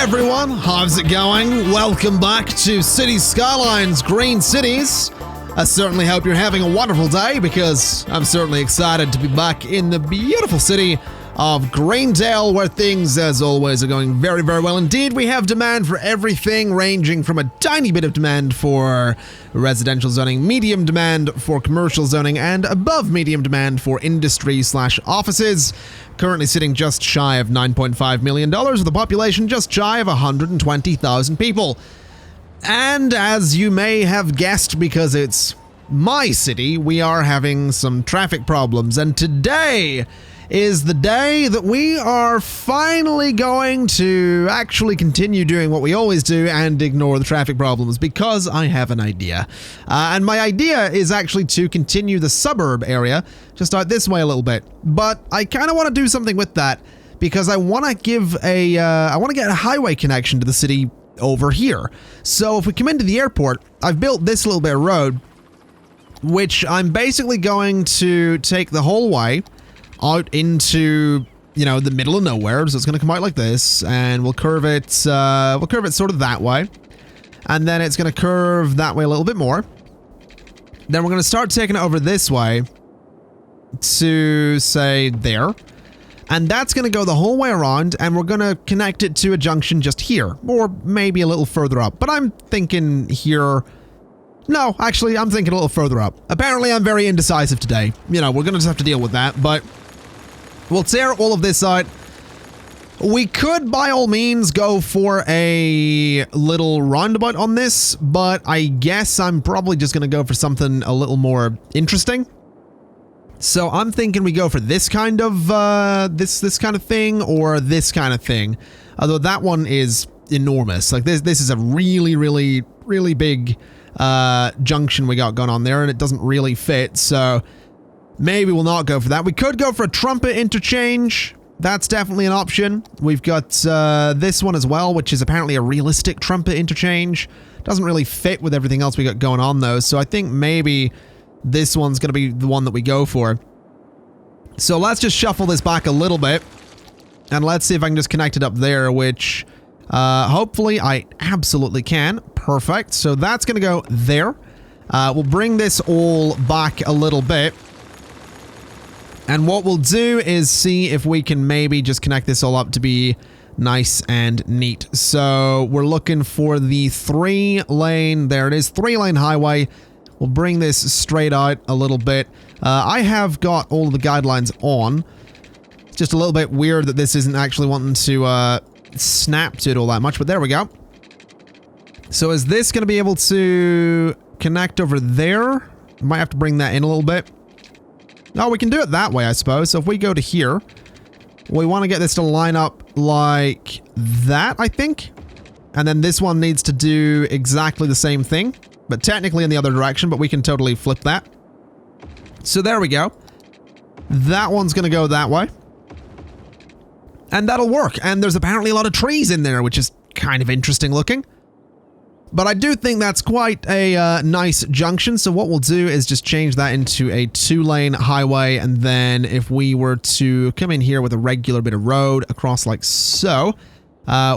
everyone, how's it going? Welcome back to Cities Skylines, Green Cities. I certainly hope you're having a wonderful day because I'm certainly excited to be back in the beautiful city of Greendale, where things, as always, are going very, very well indeed. We have demand for everything, ranging from a tiny bit of demand for residential zoning, medium demand for commercial zoning, and above medium demand for industry/offices. Currently sitting just shy of $9.5 million, with a population just shy of 120,000 people. And as you may have guessed, because it's my city, we are having some traffic problems. And today is the day that we are finally going to actually continue doing what we always do and ignore the traffic problems, because I have an idea. And my idea is actually to continue the suburb area, just out this way a little bit. But I kind of want to do something with that, because I want to give I want to get a highway connection to the city over here. So if we come into the airport, I've built this little bit of road, which I'm basically going to take the whole way out into, you know, the middle of nowhere. So it's going to come out like this, and we'll curve it sort of that way. And then it's going to curve that way a little bit more. Then we're going to start taking it over this way to, say, there. And that's going to go the whole way around, and we're going to connect it to a junction just here, or maybe a little further up. But I'm thinking here. No, actually, I'm thinking a little further up. Apparently, I'm very indecisive today. You know, we're going to just have to deal with that, but we'll tear all of this out. We could, by all means, go for a little roundabout on this, but I guess I'm probably just going to go for something a little more interesting. So I'm thinking we go for this kind of this kind of thing, or this kind of thing. Although that one is enormous. Like this is a really, really, really big junction we got going on there, and it doesn't really fit. So maybe we'll not go for that. We could go for a trumpet interchange. That's definitely an option. We've got this one as well, which is apparently a realistic trumpet interchange. Doesn't really fit with everything else we got going on though. So I think maybe this one's going to be the one that we go for. So let's just shuffle this back a little bit, and let's see if I can just connect it up there, which hopefully I absolutely can. Perfect. So that's going to go there. We'll bring this all back a little bit. And what we'll do is see if we can maybe just connect this all up to be nice and neat. So we're looking for the 3-lane, there it is, 3-lane highway. We'll bring this straight out a little bit. I have got all of the guidelines on. It's just a little bit weird that this isn't actually wanting to snap to it all that much, but there we go. So is this going to be able to connect over there? Might have to bring that in a little bit. No, we can do it that way, I suppose. So if we go to here, we want to get this to line up like that, I think. And then this one needs to do exactly the same thing, but technically in the other direction, but we can totally flip that. So there we go. That one's going to go that way. And that'll work. And there's apparently a lot of trees in there, which is kind of interesting looking. But I do think that's quite a nice junction. So what we'll do is just change that into a 2-lane highway. And then if we were to come in here with a regular bit of road across like so,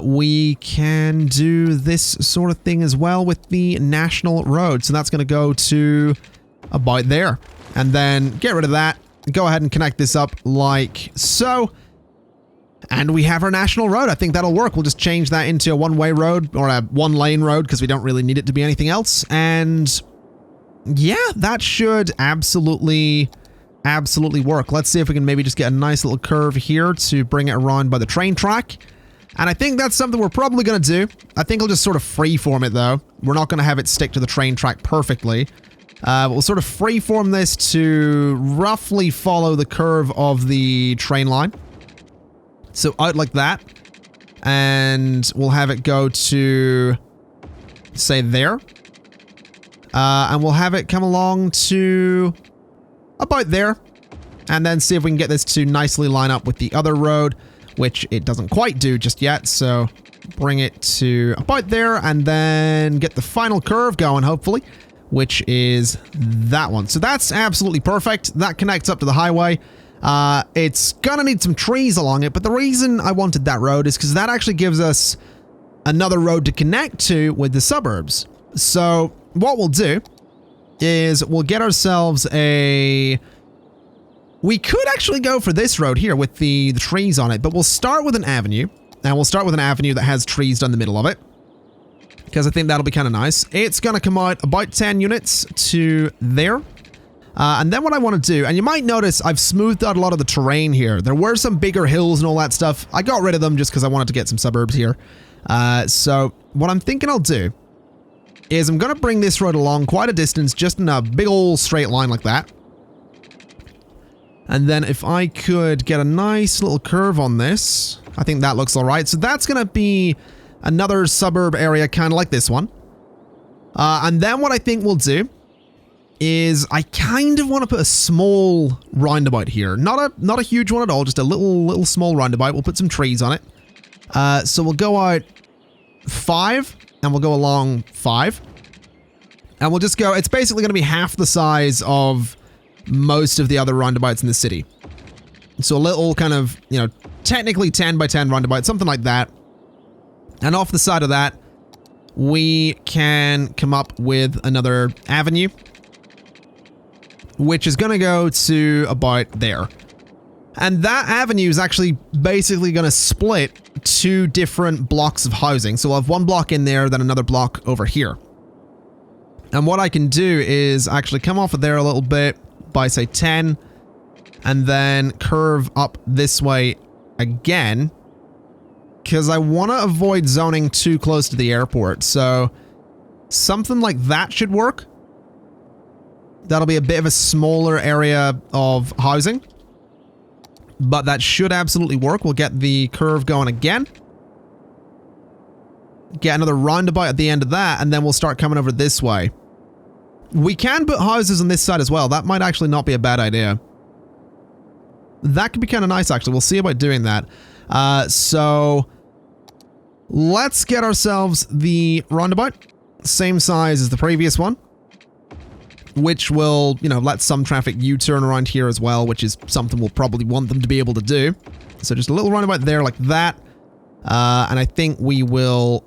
we can do this sort of thing as well with the national road. So that's going to go to about there. And then get rid of that. Go ahead and connect this up like so. And we have our national road. I think that'll work. We'll just change that into a 1-way road, or a 1-lane road, because we don't really need it to be anything else. And yeah, that should absolutely work. Let's see if we can maybe just get a nice little curve here to bring it around by the train track. And I think that's something we're probably going to do. I think I'll just sort of freeform it though. We're not going to have it stick to the train track perfectly. We'll sort of freeform this to roughly follow the curve of the train line. So out like that, and we'll have it go to, say, there. And we'll have it come along to about there, and then see if we can get this to nicely line up with the other road, which it doesn't quite do just yet. So bring it to about there, and then get the final curve going, hopefully, which is that one. So that's absolutely perfect. That connects up to the highway. It's gonna need some trees along it, but the reason I wanted that road is because that actually gives us another road to connect to with the suburbs. So what we'll do is we'll get ourselves a... We could actually go for this road here with the trees on it, but we'll start with an avenue. And we'll start with an avenue that has trees down the middle of it, because I think that'll be kind of nice. It's going to come out about 10 units to there. And then what I want to do, and you might notice I've smoothed out a lot of the terrain here. There were some bigger hills and all that stuff. I got rid of them just because I wanted to get some suburbs here. So what I'm thinking I'll do is I'm going to bring this road along quite a distance, just in a big old straight line like that. And then if I could get a nice little curve on this, I think that looks all right. So that's going to be another suburb area, kind of like this one. And then what I think we'll do is I kind of want to put a small roundabout here. Not a huge one at all, just a little small roundabout. We'll put some trees on it. So we'll go out 5 and we'll go along 5. And we'll just go, it's basically going to be half the size of most of the other roundabouts in the city. So a little kind of, you know, technically 10 by 10 roundabout, something like that. And off the side of that, we can come up with another avenue, which is going to go to about there. And that avenue is actually basically going to split 2 different blocks of housing. So we'll have one block in there, then another block over here. And what I can do is actually come off of there a little bit by, say, 10, and then curve up this way again, because I want to avoid zoning too close to the airport. So something like that should work. That'll be a bit of a smaller area of housing, but that should absolutely work. We'll get the curve going again. Get another roundabout at the end of that, and then we'll start coming over this way. We can put houses on this side as well. That might actually not be a bad idea. That could be kind of nice, actually. We'll see about doing that. So let's get ourselves the roundabout. Same size as the previous one, which will, you know, let some traffic U-turn around here as well, which is something we'll probably want them to be able to do. So just a little roundabout there like that. And I think we will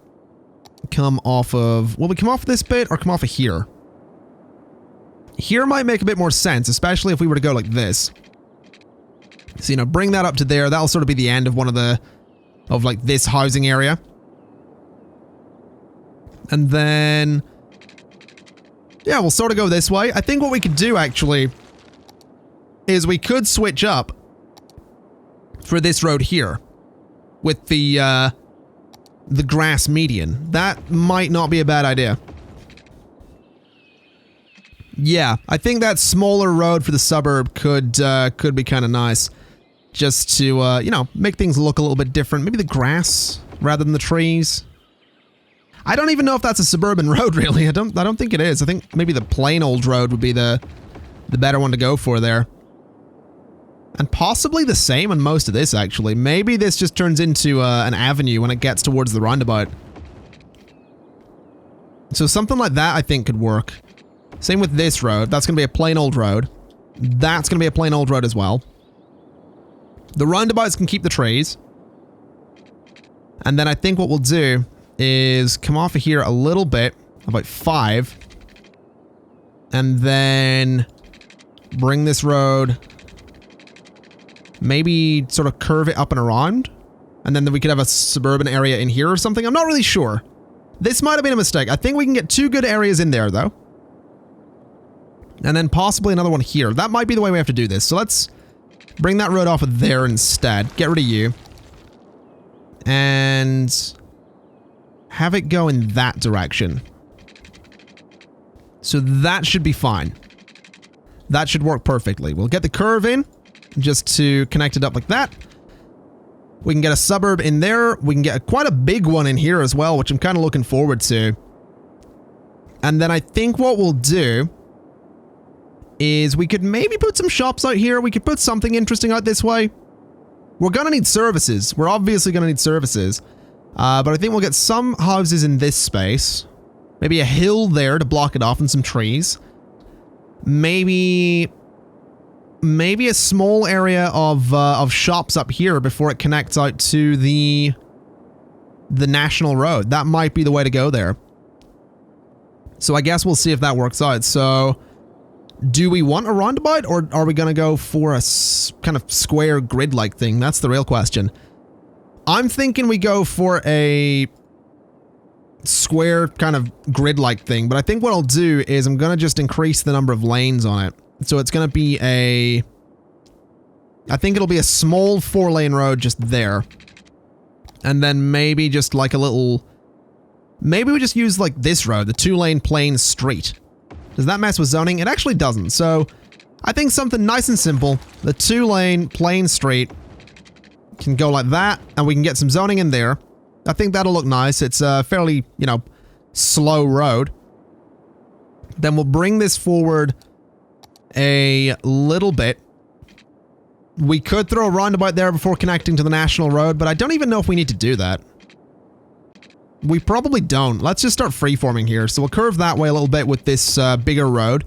come off of... Will we come off this bit or come off of here? Here might make a bit more sense, especially if we were to go like this. So, you know, bring that up to there. That'll sort of be the end of one of the... of, like, this housing area. And then... yeah, we'll sort of go this way. I think what we could do, actually, is we could switch up for this road here with the grass median. That might not be a bad idea. Yeah, I think that smaller road for the suburb could be kind of nice. Just to, you know, make things look a little bit different. Maybe the grass rather than the trees. I don't even know if that's a suburban road, really. I don't think it is. I think maybe the plain old road would be the better one to go for there. And possibly the same on most of this, actually. Maybe this just turns into an avenue when it gets towards the roundabout. So something like that, I think, could work. Same with this road. That's going to be a plain old road. That's going to be a plain old road as well. The roundabouts can keep the trees. And then I think what we'll do is come off of here a little bit, about 5. And then bring this road, maybe sort of curve it up and around. And then we could have a suburban area in here or something. I'm not really sure. This might have been a mistake. I think we can get 2 good areas in there, though. And then possibly another one here. That might be the way we have to do this. So let's bring that road off of there instead. Get rid of you. And have it go in that direction. So that should be fine. That should work perfectly. We'll get the curve in just to connect it up like that. We can get a suburb in there. We can get quite a big one in here as well, which I'm kind of looking forward to. And then I think what we'll do is we could maybe put some shops out here. We could put something interesting out this way. We're going to need services. We're obviously going to need services. But I think we'll get some houses in this space. Maybe a hill there to block it off and some trees. Maybe a small area of shops up here before it connects out to the the national road. That might be the way to go there. So I guess we'll see if that works out. So do we want a roundabout, or are we going to go for a kind of square grid-like thing? That's the real question. I'm thinking we go for a square kind of grid-like thing, but I think what I'll do is I'm going to just increase the number of lanes on it. So it's going to be I think it'll be a small 4-lane road just there. And then maybe just like a little... Maybe we just use like this road, the 2-lane plain street. Does that mess with zoning? It actually doesn't. So I think something nice and simple. The 2-lane plain street can go like that, and we can get some zoning in there. I think that'll look nice. It's a fairly, you know, slow road. Then we'll bring this forward a little bit. We could throw a roundabout there before connecting to the national road, but I don't even know if we need to do that. We probably don't. Let's just start freeforming here. So we'll curve that way a little bit with this bigger road.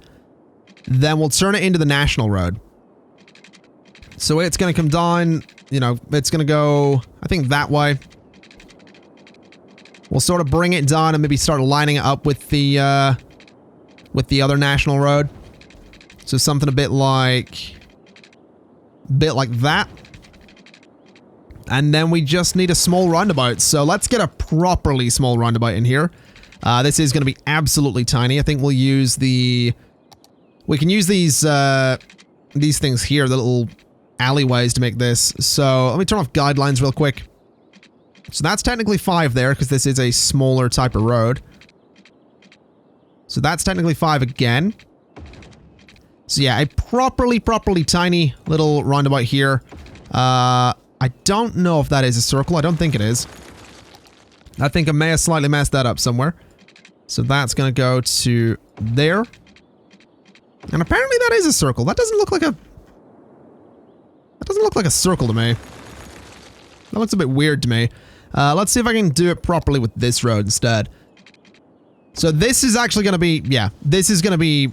Then we'll turn it into the national road. So it's going to come down, you know, it's going to go, I think, that way. We'll sort of bring it down and maybe start lining it up with the other national road. So something a bit like that. And then we just need a small roundabout. So let's get a properly small roundabout in here. This is going to be absolutely tiny. I think we'll use we can use these things here, the little alleyways to make this. So let me turn off guidelines real quick. So that's technically 5 there because this is a smaller type of road. So that's technically 5 again. So yeah, a properly tiny little roundabout here. I don't know if that is a circle. I don't think it is. I think I may have slightly messed that up somewhere. So that's going to go to there. And apparently that is a circle. That doesn't look like a... That doesn't look like a circle to me. That looks a bit weird to me. Let's see if I can do it properly with this road instead. So this is actually going to be... Yeah, this is going to be,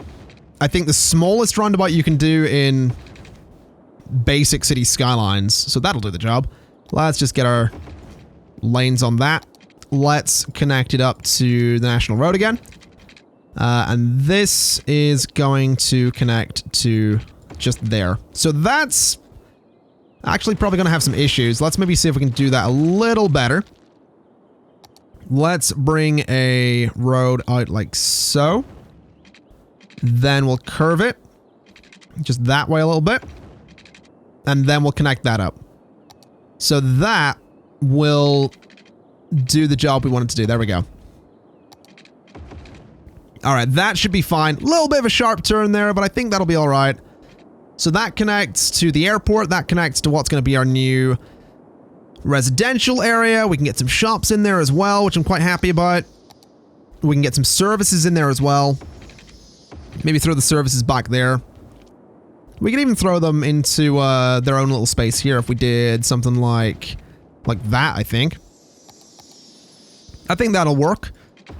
I think, the smallest roundabout you can do in basic city skylines. So that'll do the job. Let's just get our lanes on that. Let's connect it up to the national road again. And this is going to connect to just there. So that's actually probably going to have some issues. Let's maybe see if we can do that a little better. Let's bring a road out like so. Then we'll curve it just that way a little bit. And then we'll connect that up. So that will do the job we wanted to do. There we go. All right, that should be fine. A little bit of a sharp turn there, but I think that'll be all right. So that connects to the airport. That connects to what's going to be our new residential area. We can get some shops in there as well, which I'm quite happy about. We can get some services in there as well. Maybe throw the services back there. We can even throw them into their own little space here if we did something like that, I think. I think that'll work.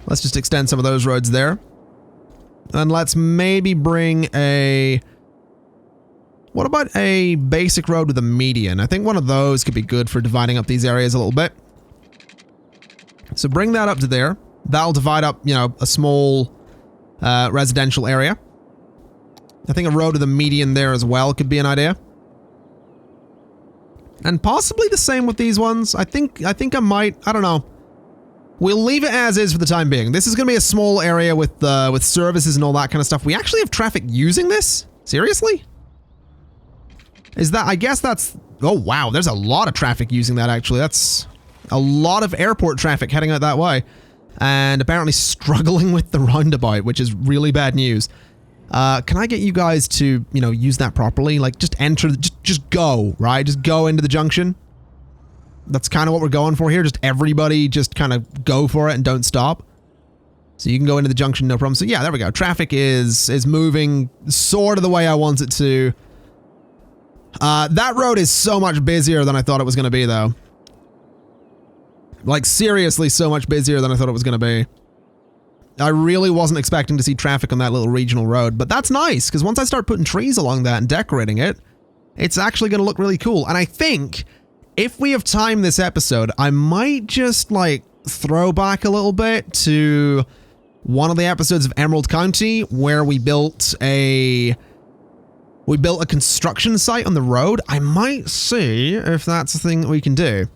Let's just extend some of those roads there. And let's maybe bring a... What about a basic road with a median? I think one of those could be good for dividing up these areas a little bit. So bring that up to there. That'll divide up, you know, a small residential area. I think a road with a median there as well could be an idea. And possibly the same with these ones. I think I might, I don't know. We'll leave it as is for the time being. This is going to be a small area with services and all that kind of stuff. We actually have traffic using this? Seriously? Is that, I guess that's, oh wow, there's a lot of traffic using that actually. That's a lot of airport traffic heading out that way. And apparently struggling with the roundabout, which is really bad news. Can I get you guys to, you know, use that properly? Like, just enter, just go, right? Just go into the junction. That's kind of what we're going for here. Just everybody just kind of go for it and don't stop. So you can go into the junction, no problem. So yeah, there we go. Traffic is moving sort of the way I want it to. That road is so much busier than I thought it was going to be, though. Like, seriously, so much busier than I thought it was going to be. I really wasn't expecting to see traffic on that little regional road, but that's nice, because once I start putting trees along that and decorating it, it's actually going to look really cool. And I think if we have time this episode, I might just like throw back a little bit to one of the episodes of Emerald County where we built a construction site on the road. I might see if that's a thing that we can do,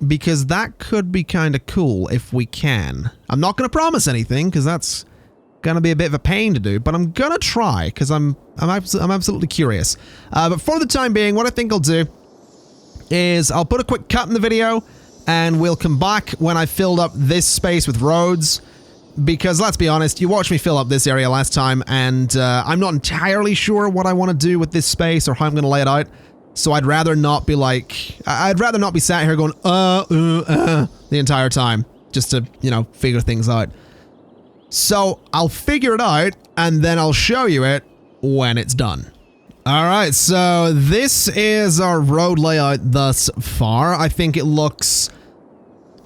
because that could be kind of cool if we can. I'm not going to promise anything because that's going to be a bit of a pain to do, but I'm going to try because I'm absolutely curious. But for the time being, what I think I'll do is I'll put a quick cut in the video and we'll come back when I filled up this space with roads, because let's be honest, you watched me fill up this area last time and I'm not entirely sure what I want to do with this space or how I'm going to lay it out. So I'd rather not be sat here going, the entire time just to, you know, figure things out. So I'll figure it out and then I'll show you it when it's done. All right, so this is our road layout thus far. I think it looks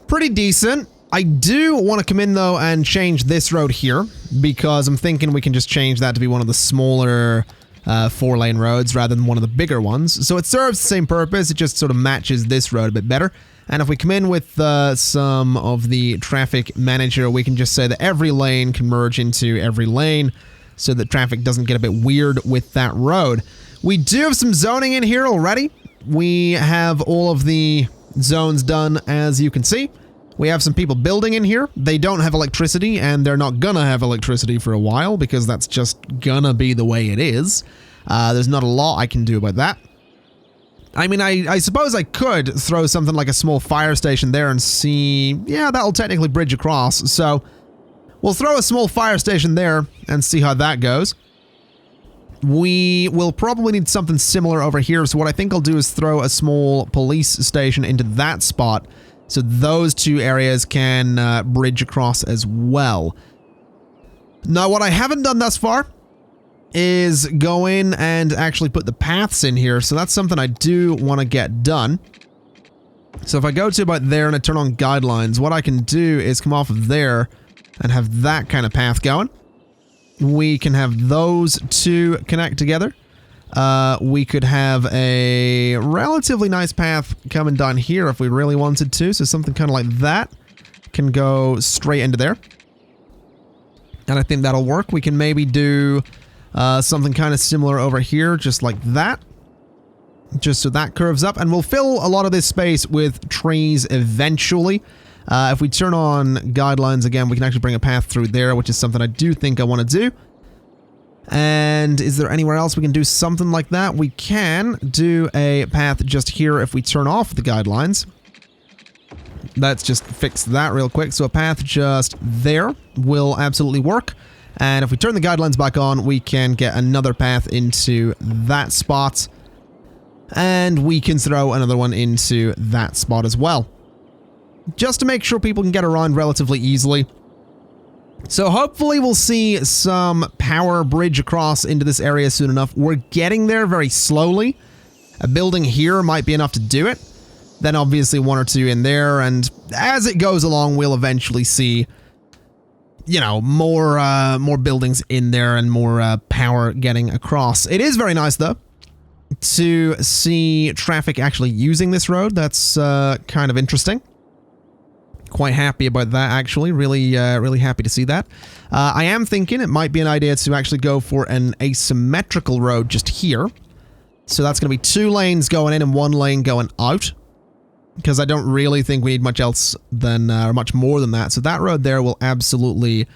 pretty decent. I do want to come in though and change this road here because I'm thinking we can just change that to be one of the smaller 4-lane roads rather than one of the bigger ones. So it serves the same purpose, it just sort of matches this road a bit better. And if we come in with some of the traffic manager, we can just say that every lane can merge into every lane so that traffic doesn't get a bit weird with that road. We do have some zoning in here already. We have all of the zones done, as you can see. We have some people building in here. They don't have electricity, and they're not gonna have electricity for a while because that's just gonna be the way it is. There's not a lot I can do about that. I mean, I suppose I could throw something like a small fire station there and see... Yeah, that'll technically bridge across, so we'll throw a small fire station there and see how that goes. We will probably need something similar over here, so what I think I'll do is throw a small police station into that spot so those two areas can bridge across as well. Now, what I haven't done thus far is go in and actually put the paths in here, so that's something I do want to get done. So if I go to about there and I turn on guidelines, what I can do is come off of there and have that kind of path going. We can have those two connect together. We could have a relatively nice path coming down here if we really wanted to, so something kind of like that can go straight into there. And I think that'll work. We can maybe do something kind of similar over here, just like that. Just so that curves up, and we'll fill a lot of this space with trees eventually. If we turn on guidelines again, we can actually bring a path through there, which is something I do think I want to do. And is there anywhere else we can do something like that? We can do a path just here if we turn off the guidelines. Let's just fix that real quick. So a path just there will absolutely work. And if we turn the guidelines back on, we can get another path into that spot. And we can throw another one into that spot as well, just to make sure people can get around relatively easily. So hopefully we'll see some power bridge across into this area soon enough. We're getting there very slowly. A building here might be enough to do it. Then obviously one or two in there, and as it goes along, we'll eventually see, you know, more buildings in there and more power getting across. It is very nice though to see traffic actually using this road. That's kind of interesting. Quite happy about that, actually. Really happy to see that. I am thinking it might be an idea to actually go for an asymmetrical road just here. So that's going to be 2 lanes going in and 1 lane going out, because I don't really think we need much else than, or much more than that. So that road there will absolutely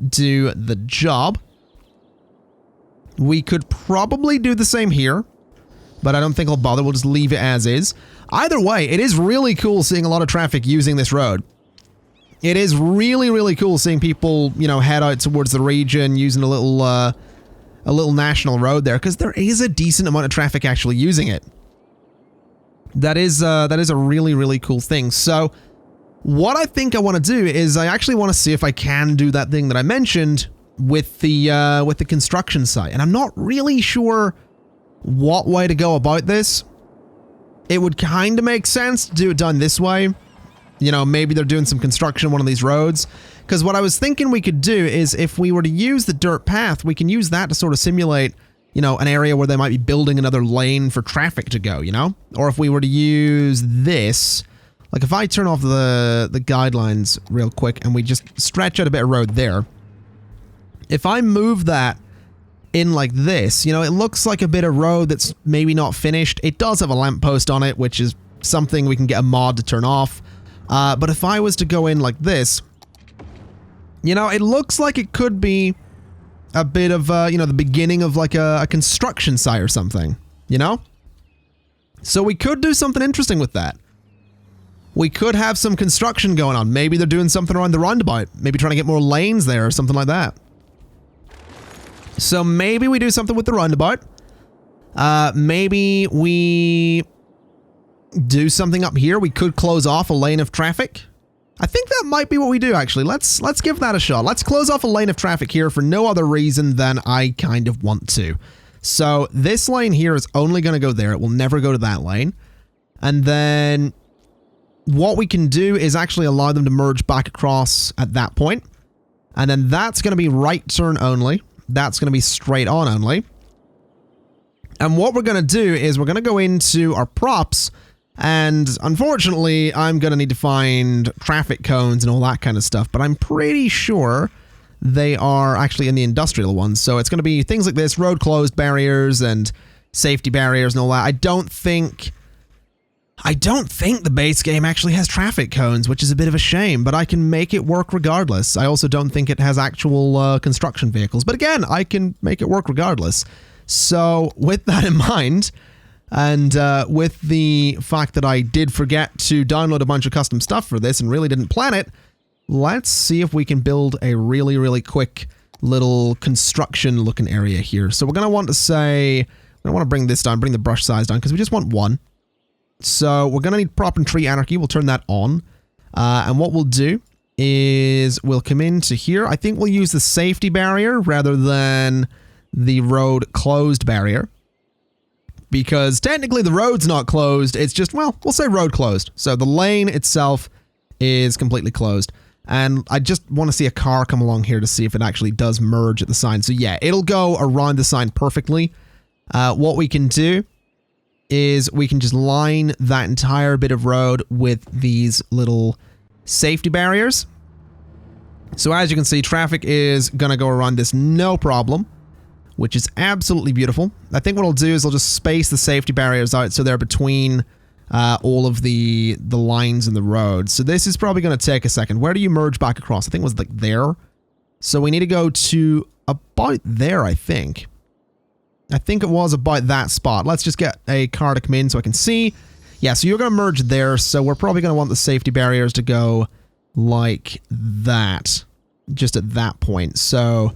do the job. We could probably do the same here, but I don't think I'll bother. We'll just leave it as is. Either way, it is really cool seeing a lot of traffic using this road. It is really cool seeing people, you know, head out towards the region using a little national road there, because there is a decent amount of traffic actually using it. That is a really cool thing. So what I think I want to do is I actually want to see if I can do that thing that I mentioned with the construction site, and I'm not really sure what way to go about this. It would kind of make sense to do it done this way. You know, maybe they're doing some construction on one of these roads. Because what I was thinking we could do is if we were to use the dirt path, we can use that to sort of simulate you know, an area where they might be building another lane for traffic to go, you know? Or if we were to use this, like if I turn off the guidelines real quick and we just stretch out a bit of road there, if I move that in like this, you know, it looks like a bit of road that's maybe not finished. It does have a lamppost on it, which is something we can get a mod to turn off. But if I was to go in like this, you know, it looks like it could be a bit of, you know, the beginning of like a construction site or something, you know? So we could do something interesting with that. We could have some construction going on. Maybe they're doing something around the roundabout. Maybe trying to get more lanes there or something like that. So maybe we do something with the roundabout. Maybe we do something up here. We could close off a lane of traffic. I think that might be what we do, actually. Let's give that a shot. Let's close off a lane of traffic here for no other reason than I kind of want to. So this lane here is only going to go there. It will never go to that lane. And then what we can do is actually allow them to merge back across at that point. And then that's going to be right turn only. That's going to be straight on only. And what we're going to do is we're going to go into our props. And unfortunately, I'm going to need to find traffic cones and all that kind of stuff. But I'm pretty sure they are actually in the industrial ones. So it's going to be things like this, road closed barriers and safety barriers and all that. I don't think the base game actually has traffic cones, which is a bit of a shame, but I can make it work regardless. I also don't think it has actual construction vehicles. But again, I can make it work regardless. So with that in mind, and with the fact that I did forget to download a bunch of custom stuff for this and really didn't plan it, let's see if we can build a really, really quick little construction looking area here. So we're going to want to say, I want to bring this down, bring the brush size down, because we just want one. So we're going to need prop and tree anarchy. We'll turn that on. And what we'll do is we'll come into here. I think we'll use the safety barrier rather than the road closed barrier. Because technically the road's not closed, it's just, well, we'll say road closed. So the lane itself is completely closed. And I just want to see a car come along here to see if it actually does merge at the sign. So yeah, it'll go around the sign perfectly. What we can do is we can just line that entire bit of road with these little safety barriers. So as you can see, traffic is going to go around this no problem, which is absolutely beautiful. I think what I'll do is I'll just space the safety barriers out so they're between all of the lines in the road. So this is probably going to take a second. Where do you merge back across? I think it was like there. So we need to go to about there, I think. I think it was about that spot. Let's just get a car to come in so I can see. Yeah, so you're going to merge there. So we're probably going to want the safety barriers to go like that, just at that point. So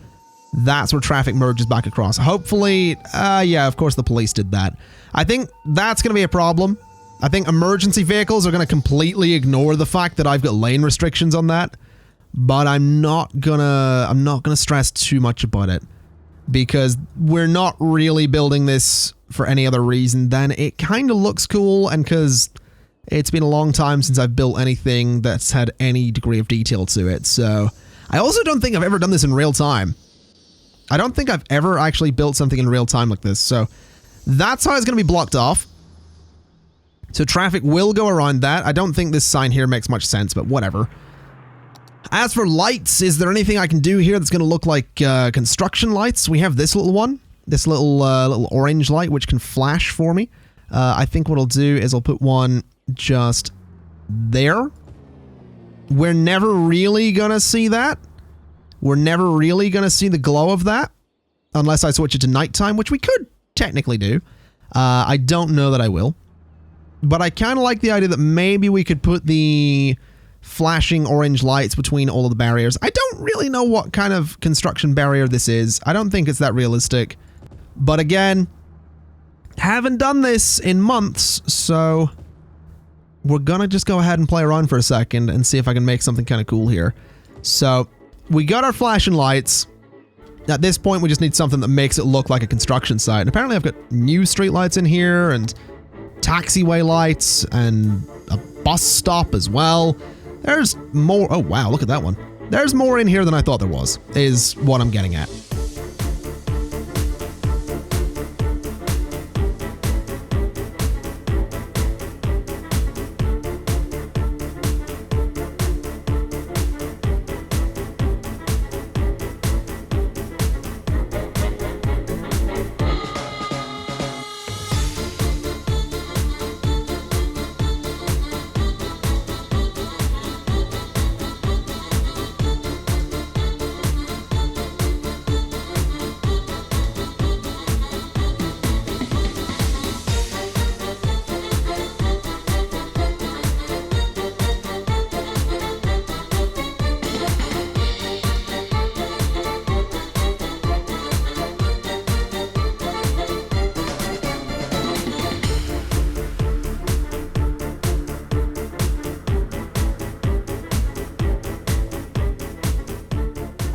that's where traffic merges back across. Hopefully, yeah, of course the police did that. I think that's going to be a problem. I think emergency vehicles are going to completely ignore the fact that I've got lane restrictions on that. But I'm not gonna stress too much about it, because we're not really building this for any other reason than it kind of looks cool, and because it's been a long time since I've built anything that's had any degree of detail to it. So I also don't think I've ever done this in real time. I don't think I've ever actually built something in real time like this. So that's how it's going to be blocked off. So traffic will go around that. I don't think this sign here makes much sense, but whatever. As for lights, is there anything I can do here that's going to look like construction lights? We have this little one, this little orange light, which can flash for me. I think what I'll do is I'll put one just there. We're never really going to see that. We're never really going to see the glow of that unless I switch it to nighttime, which we could technically do. I don't know that I will. But I kind of like the idea that maybe we could put the flashing orange lights between all of the barriers. I don't really know what kind of construction barrier this is. I don't think it's that realistic. But again, haven't done this in months, so we're going to just go ahead and play around for a second and see if I can make something kind of cool here. So we got our flashing lights. At this point, we just need something that makes it look like a construction site. And apparently I've got new street lights in here and taxiway lights and a bus stop as well. There's more. Oh, wow. Look at that one. There's more in here than I thought there was, is what I'm getting at.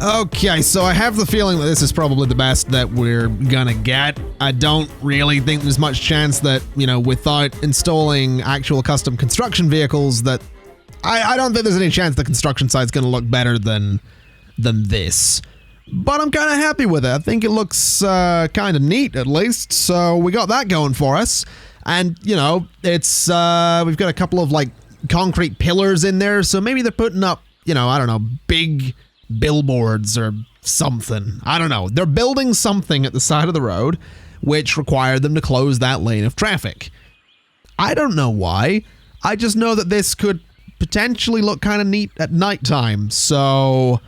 Okay, so I have the feeling that this is probably the best that we're gonna get. I don't really think there's much chance that, you know, without installing actual custom construction vehicles that I don't think there's any chance the construction site's gonna look better than this. But I'm kind of happy with it. I think it looks kind of neat, at least. So we got that going for us. And, you know, it's we've got a couple of, like, concrete pillars in there. So maybe they're putting up, you know, I don't know, big billboards or something. I don't know. They're building something at the side of the road, which required them to close that lane of traffic. I don't know why. I just know that this could potentially look kind of neat at nighttime. So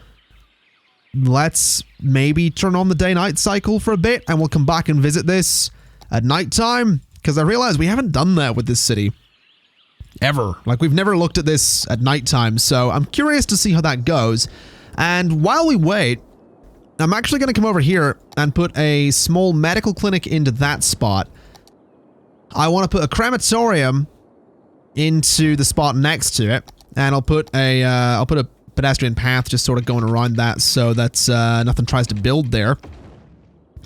let's maybe turn on the day-night cycle for a bit, and we'll come back and visit this at nighttime, because I realize we haven't done that with this city ever. Like, we've never looked at this at nighttime, so I'm curious to see how that goes. And while we wait, I'm actually going to come over here and put a small medical clinic into that spot. I want to put a crematorium into the spot next to it, and I'll put a pedestrian path just sort of going around that so that nothing tries to build there.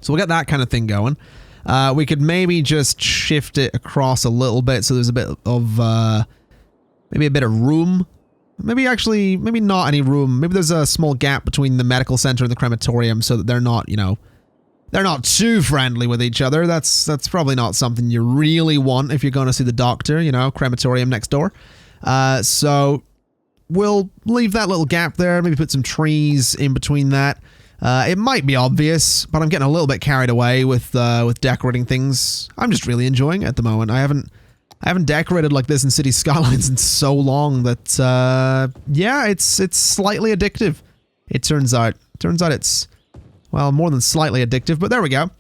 So we'll get that kind of thing going. We could maybe just shift it across a little bit so there's a bit of maybe a bit of room. Maybe not any room. Maybe there's a small gap between the medical center and the crematorium so that they're not, you know, they're not too friendly with each other. That's probably not something you really want if you're going to see the doctor, you know, crematorium next door. So we'll leave that little gap there, maybe put some trees in between that. It might be obvious, but I'm getting a little bit carried away with decorating things. I'm just really enjoying it at the moment. I haven't decorated like this in City Skylines in so long that, yeah, it's slightly addictive. It turns out. It's, well, more than slightly addictive, but there we go.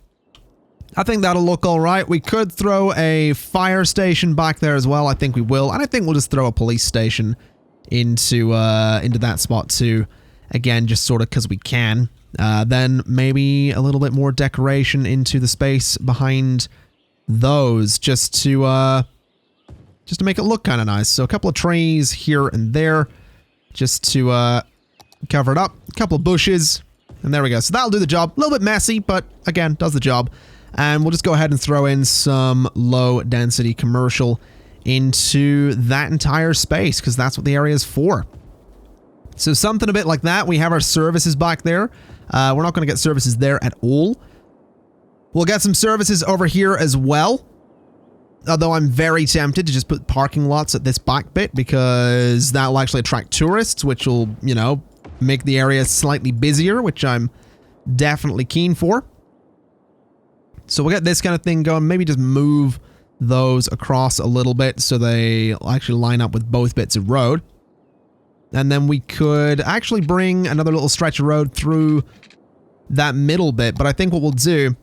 I think that'll look all right. We could throw a fire station back there as well. I think we will. And I think we'll just throw a police station into that spot too. Again, just sort of because we can. Then maybe a little bit more decoration into the space behind those just to make it look kind of nice. So a couple of trees here and there just to cover it up. A couple of bushes. And there we go. So that'll do the job. A little bit messy, but again, does the job. And we'll just go ahead and throw in some low density commercial into that entire space because that's what the area is for. So something a bit like that. We have our services back there. We're not going to get services there at all. We'll get some services over here as well. Although I'm very tempted to just put parking lots at this back bit because that will actually attract tourists, which will, you know, make the area slightly busier, which I'm definitely keen for. So we'll get this kind of thing going. Maybe just move those across a little bit so they actually line up with both bits of road. And then we could actually bring another little stretch of road through that middle bit. But I think what we'll do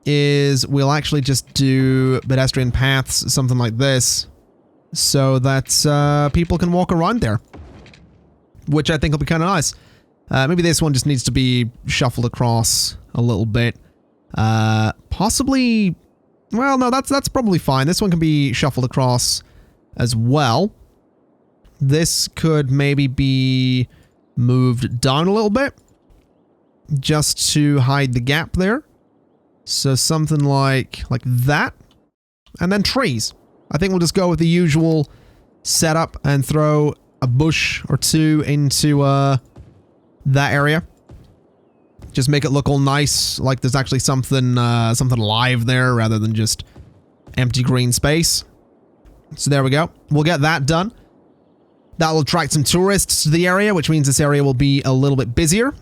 is we'll actually just do pedestrian paths, something like this, so that people can walk around there, which I think will be kind of nice. Maybe this one just needs to be shuffled across a little bit. Possibly, well, no, that's probably fine. This one can be shuffled across as well. This could maybe be moved down a little bit just to hide the gap there. So something like that. And then trees. I think we'll just go with the usual setup and throw a bush or two into that area. Just make it look all nice, like there's actually something alive there rather than just empty green space. So there we go. We'll get that done. That will attract some tourists to the area, which means this area will be a little bit busier.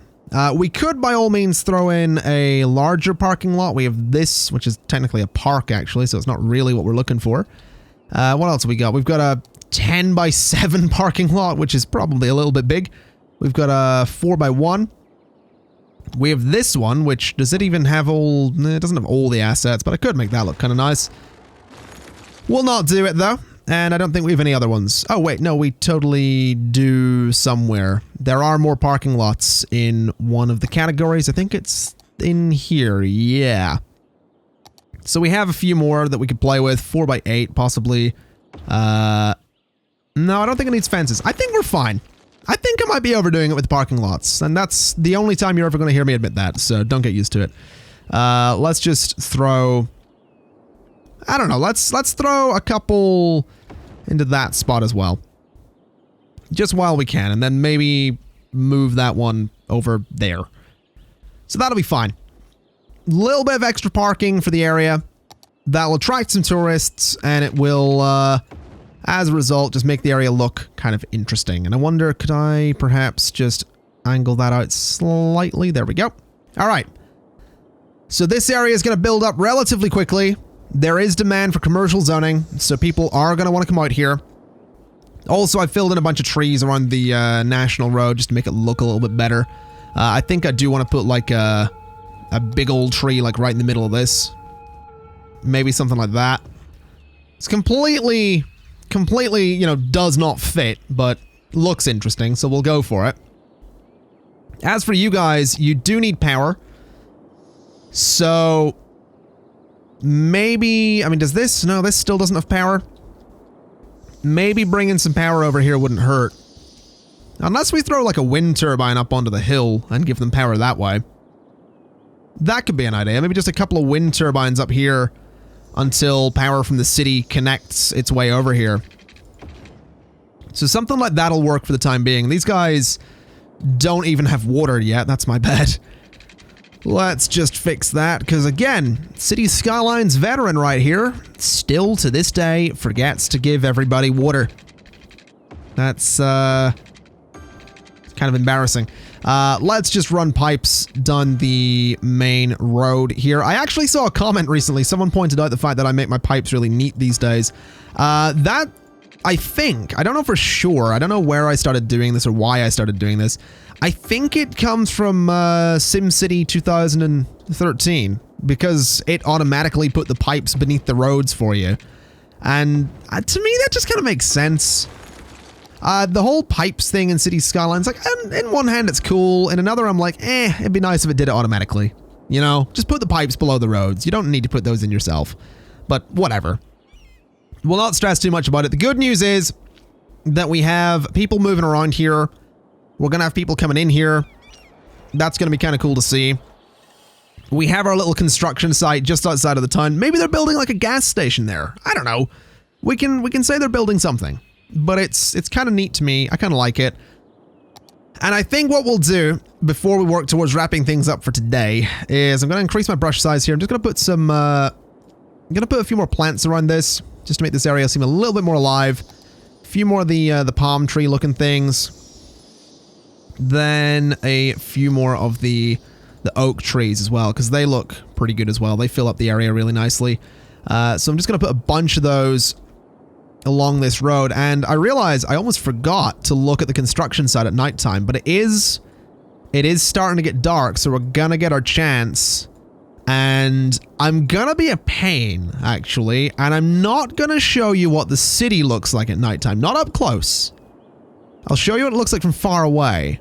We could, by all means, throw in a larger parking lot. We have this, which is technically a park, actually, so it's not really what we're looking for. What else have we got? We've got a 10x7 parking lot, which is probably a little bit big. We've got a 4x1. We have this one, which, does it even have all... It doesn't have all the assets, but I could make that look kind of nice. We'll not do it, though. And I don't think we have any other ones. Oh, wait, no, we totally do somewhere. There are more parking lots in one of the categories. I think it's in here, yeah. So we have a few more that we could play with. 4x8, possibly. No, I don't think it needs fences. I think we're fine. I think I might be overdoing it with parking lots, and that's the only time you're ever going to hear me admit that, so don't get used to it. Let's just throw... I don't know, let's throw a couple into that spot as well. Just while we can, and then maybe move that one over there. So that'll be fine. Little bit of extra parking for the area. That'll attract some tourists, and it will, as a result, just make the area look kind of interesting. And I wonder, could I perhaps just angle that out slightly? There we go. All right. So this area is going to build up relatively quickly. There is demand for commercial zoning, so people are going to want to come out here. Also, I filled in a bunch of trees around the National Road just to make it look a little bit better. I think I do want to put like a big old tree like right in the middle of this. Maybe something like that. It's completely, you know, does not fit, but looks interesting, so we'll go for it. As for you guys, you do need power. So... maybe, I mean, does this? No, this still doesn't have power. Maybe bringing some power over here wouldn't hurt. Unless we throw like a wind turbine up onto the hill and give them power that way. That could be an idea. Maybe just a couple of wind turbines up here until power from the city connects its way over here. So something like that'll work for the time being. These guys don't even have water yet. That's my bad. Let's just fix that, because again, City Skylines veteran right here, still to this day, forgets to give everybody water. That's, kind of embarrassing. Let's just run pipes down the main road here. I actually saw a comment recently, someone pointed out the fact that I make my pipes really neat these days. That, I think, I don't know for sure, I don't know where I started doing this or why I started doing this. I think it comes from SimCity 2013, because it automatically put the pipes beneath the roads for you. And to me, that just kind of makes sense. The whole pipes thing in City Skylines, like, in one hand it's cool, in another I'm like, it'd be nice if it did it automatically. You know, just put the pipes below the roads. You don't need to put those in yourself. But whatever. We'll not stress too much about it. The good news is that we have people moving around here. We're going to have people coming in here. That's going to be kind of cool to see. We have our little construction site just outside of the town. Maybe they're building like a gas station there. I don't know. We can say they're building something. But it's kind of neat to me. I kind of like it. And I think what we'll do before we work towards wrapping things up for today is I'm going to increase my brush size here. I'm just going to put some... I'm going to put a few more plants around this just to make this area seem a little bit more alive. A few more of the palm tree looking things. Then a few more of the oak trees as well, because they look pretty good as well. They fill up the area really nicely. So I'm just going to put a bunch of those along this road. And I realized I almost forgot to look at the construction site at nighttime, but it is starting to get dark, so we're going to get our chance. And I'm going to be a pain, actually, and I'm not going to show you what the city looks like at nighttime. Not up close. I'll show you what it looks like from far away.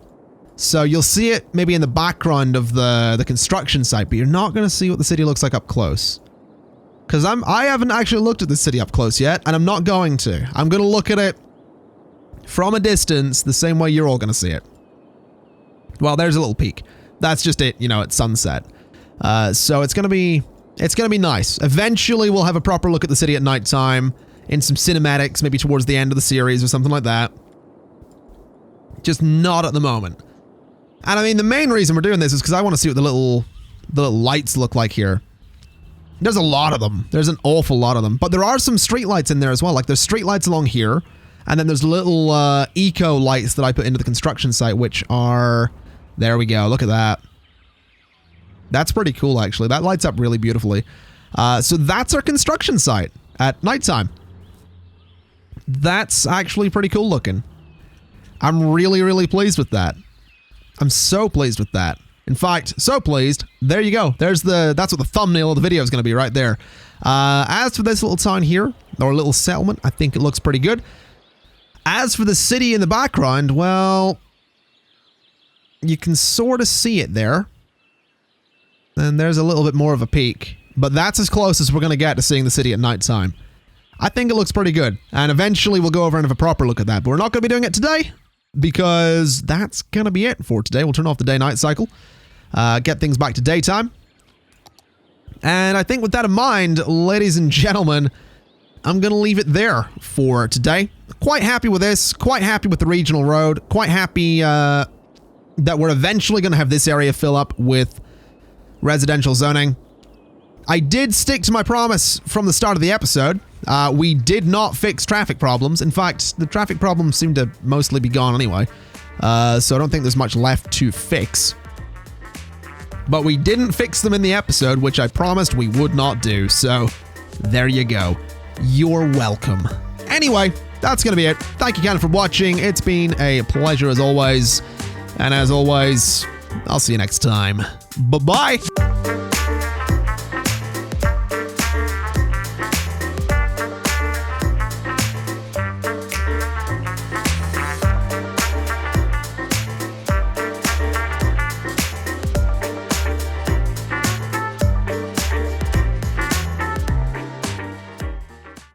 So you'll see it maybe in the background of the construction site, but you're not going to see what the city looks like up close. Because I haven't actually looked at the city up close yet, and I'm not going to. I'm going to look at it from a distance the same way you're all going to see it. Well, there's a little peek. That's just it, you know, at sunset. So it's going to be nice. Eventually we'll have a proper look at the city at nighttime in some cinematics, maybe towards the end of the series or something like that. Just not at the moment. And I mean, the main reason we're doing this is because I want to see what the little lights look like here. There's a lot of them. There's an awful lot of them. But there are some street lights in there as well. Like there's street lights along here. And then there's little eco lights that I put into the construction site, which are... There we go. Look at that. That's pretty cool, actually. That lights up really beautifully. So that's our construction site at nighttime. That's actually pretty cool looking. I'm really, really pleased with that. I'm so pleased with that. In fact, so pleased. There you go. That's what the thumbnail of the video is going to be right there. As for this little town here, or little settlement, I think it looks pretty good. As for the city in the background, well, you can sort of see it there. And there's a little bit more of a peak. But that's as close as we're going to get to seeing the city at nighttime. I think it looks pretty good. And eventually we'll go over and have a proper look at that. But we're not going to be doing it today. because that's going to be it for today. We'll turn off the day-night cycle, get things back to daytime. And I think with that in mind, ladies and gentlemen, I'm going to leave it there for today. Quite happy with this, quite happy with the regional road, quite happy that we're eventually going to have this area fill up with residential zoning. I did stick to my promise from the start of the episode. We did not fix traffic problems. In fact, the traffic problems seem to mostly be gone anyway. So I don't think there's much left to fix. But we didn't fix them in the episode, which I promised we would not do. So there you go. You're welcome. Anyway, that's going to be it. Thank you again for watching. It's been a pleasure as always. And as always, I'll see you next time. Bye-bye.